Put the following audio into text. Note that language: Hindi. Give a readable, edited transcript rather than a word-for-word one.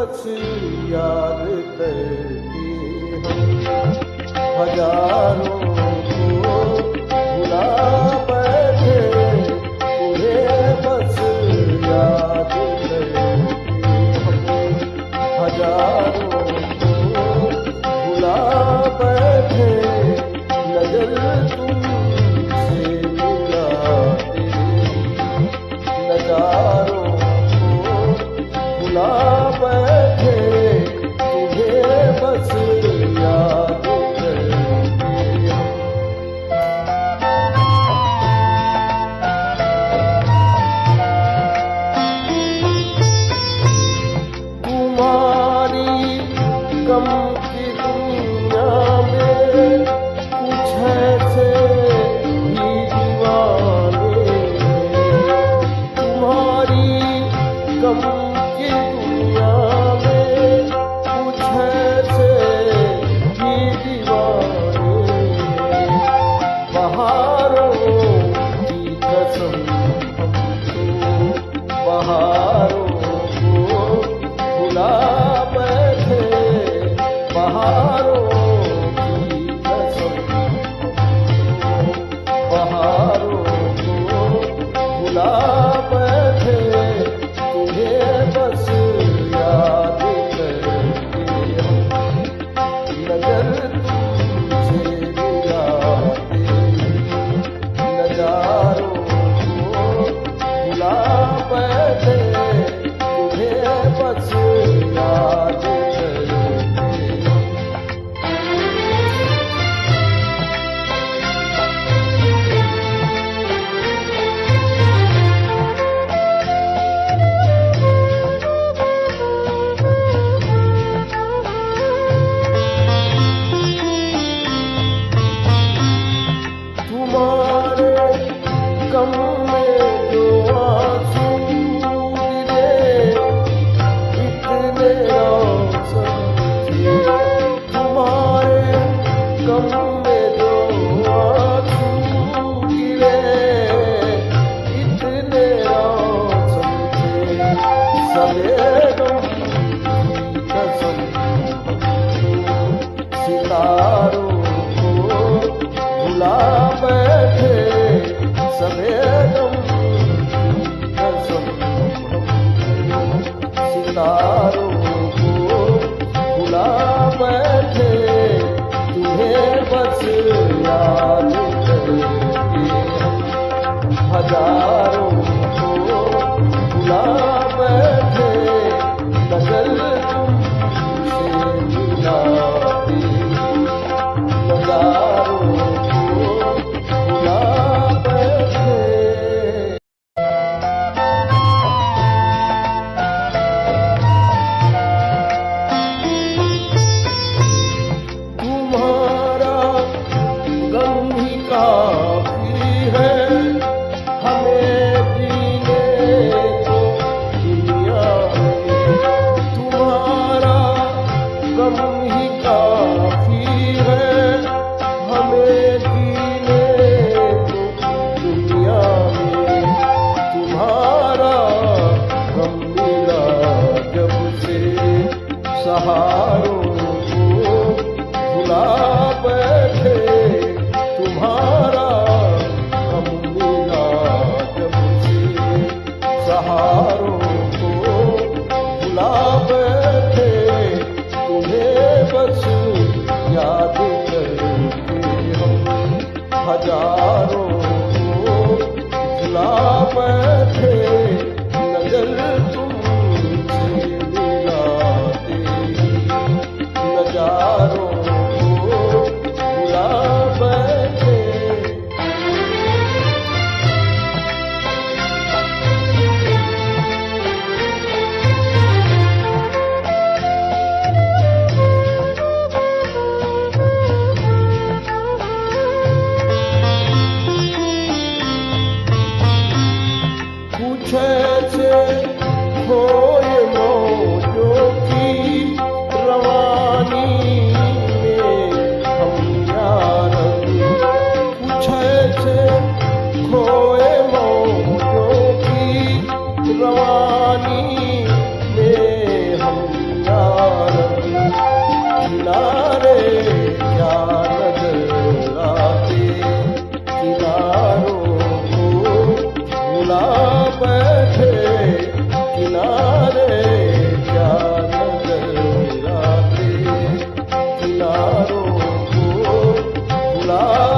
बस याद करके हम हजारों को भुला बैठे, तुम्हें बस याद करके हम हजारों को भुला बैठे। नजर तुमसे मिलाते नजारों को भुला बैठे, तुम्हें बस याद करके हम। तुम्हारी गम की दुनिया में कुछ ऐसे ही दीवाने हैं। तुम्हारी गम की दुनिया में कुछ ऐसे ही दीवाने हैं। बहारों की कसम हम तो बहारों को भुला बैठे। बहारों की कसम हम तो बहारों को भुला बैठे, तुम्हें बस याद करके हम नजर तुमसे मिलाते नजारों को भुला बैठे, तुम्हें बस याद करके हम। तुम्हारे गम में जो आंसू गिरे इतने रोशन थे। तुम्हारे गम में जो आंसू गिरे इतने रोशन थे। सवेरों की कसम हम तो सितारों को भुला बैठे। सवेरों की कसम हम तो सितारों को भुला बैठे, तुम्हें बस याद करके हम हजारों को भुला बैठे। नजर तुमसे मिलाते नजारों को भुला बैठे। तुम्हारा गम ही काफी है हमें जीने को दुनिया में। तुम्हारा गम ही काफी है हमें जीने को दुनिया में। तुम्हारा गम मिला जब से सहारों को भुला बैठे। तुम्हारा गम मिला जब से सहारों को भुला बैठे, तुम्हें बस याद करके हम हजारों को भुला बैठे। नजर तुमसे मिलाते नजारों को भुला बैठे। बैठे किनारे क्या नजर गिराते किनारों को भुला